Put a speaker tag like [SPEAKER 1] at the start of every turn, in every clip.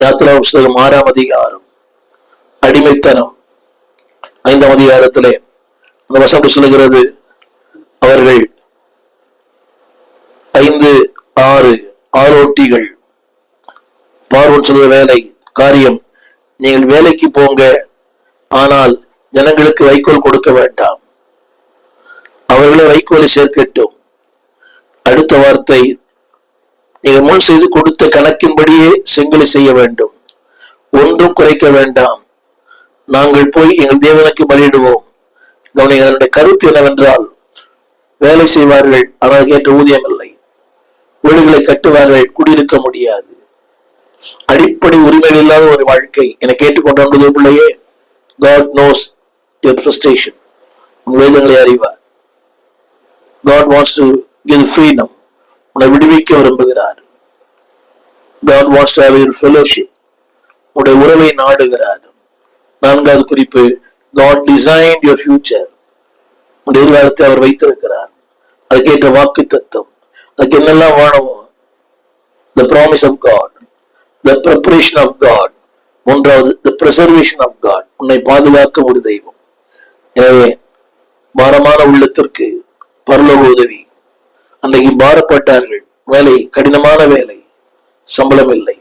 [SPEAKER 1] யாத்திரா புஸ்தகம் 6ஆம் அதிகாரம் அடிமைத்தனம் 5ஆம் அதிகாரத்திலே அந்த வசனம் சொல்லுகிறது, அவர்கள் 5-6 ஆரோட்டிகள் பார்வோன் சொல்லுற வேலை காரியம், நீங்கள் வேலைக்கு போங்க, ஆனால் ஜனங்களுக்கு வைக்கோல் கொடுக்க வேண்டாம், அவர்களே வைக்கோலை சேர்க்கட்டும். அடுத்த வார்த்தை, நீங்கள் முன் செய்து கொடுத்த கணக்கின்படியே செங்கலை செய்ய வேண்டும், ஒன்றும் குறைக்க வேண்டாம், நாங்கள் போய் எங்கள் தேவனுக்கு பலியிடுவோம். அதனுடைய கருத்து என்னவென்றால், வேலை செய்வார்கள் ஆனால் கேட்ட ஊதியம் இல்லை, வீடுகளை கட்டுவார்கள், குடியிருக்க முடியாது, அடிப்படை உரிமைகள் இல்லாத ஒரு வாழ்க்கை. என கேட்டுக்கொண்ட பிள்ளையே, God knows your frustration. வேதங்களை அறிவார். God wants to give freedom. உன்னை விடுவிக்க விரும்புகிறார். God wants to have your fellowship. உன்னுடைய உறவை நாடுகிறார். 4வது குறிப்பு, God designed your future. உன்னுடைய எதிர்காலத்தை அவர் வைத்திருக்கிறார். அதுக்கேற்ற வாக்கு தத்துவம், அதுக்கு என்னெல்லாம் வேணுமோ, the promise of God, the preparation of God. 1வது, the preservation of God. உன்னை பாதுகாக்க ஒரு தெய்வம். எனவே பாரமான உள்ளத்திற்கு பரலோக உதவி. அன்றைக்கு பாரப்பட்டார்கள், வேலை கடினமான வேலை, சம்பளம் இல்லை,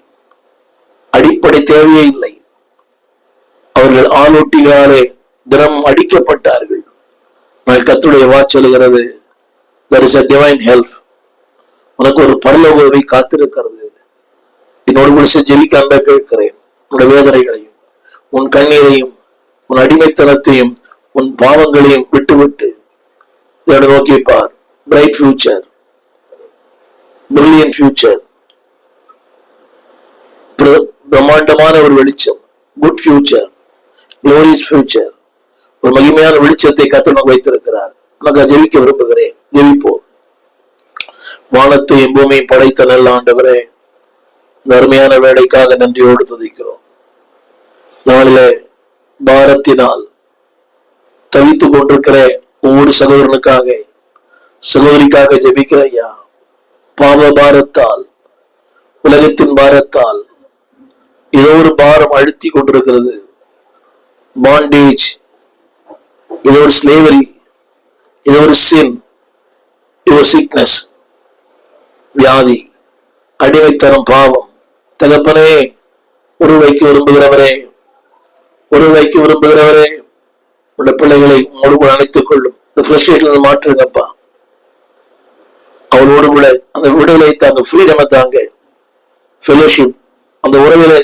[SPEAKER 1] அடிப்படை தேவையே இல்லை. அவர்கள் ஆளோட்டிகளாலே தினம் அடிக்கப்பட்டார்கள். கர்த்தருடைய வார்த்தை சொல்லுகிறது, there is a divine help. உனக்கு ஒரு பரலோக உதவி காத்திருக்கிறது. என்னோடு கூட ஜெபிக்க கேட்கிறேன். உன்னுடைய வேதனைகளையும் உன் கண்ணீரையும் உன் அடிமைத்தனத்தையும் உன் பாவங்களையும் விட்டுவிட்டு இதோட நோக்கி பார். பிரைட் ஃபியூச்சர், பிரில்லியன்ட் ஃபியூச்சர், பிரம்மாண்டமான ஒரு வெளிச்சம், குட் ஃபியூச்சர், க்ளோரியஸ் ஃபியூச்சர், ஒரு மகிமையான வெளிச்சத்தை கர்த்தர் வைத்திருக்கிறார். உனக்கு ஜெபிக்க விரும்புகிறேன். ஜெபிப்போம். வானத்தையும் பூமியும் படைத்த நல்ல ஆண்டவரே, இந்த அருமையான வேலைக்காக நன்றியோடு துதிக்கிறோம். நாளிலே பாரத்தினால் தவித்துக் கொண்டிருக்கிற ஒவ்வொரு சகோதரனுக்காக சகோதரிக்காக ஜெபிக்கிற ஐயா, பாவ பாரத்தால் உலகத்தின் பாரத்தால் ஏதோ ஒரு பாரம் அழுத்தி கொண்டிருக்கிறது. பாண்டேஜ், ஏதோ ஒரு ஸ்லேவரி, ஏதோ ஒரு சின், ஏதோ சிக்னஸ், வியாதி, அடிமைத்தனம், பாவம். தகப்பனே, உருவைக்கு விரும்புகிறவரே, உருவைக்கு விரும்புகிறவரே, உள்ள பிள்ளைகளை உங்களோடு கூட அணைத்துக் கொள்ளும். இந்த ஃப்ரஸ்ட்ரேஷன் மாற்றுங்கப்பா. அவரோடு கூட அந்த விடுதலை தாங்க, ஃப்ரீடமை தாங்க, ஃபெலோஷிப், அந்த உறவிலே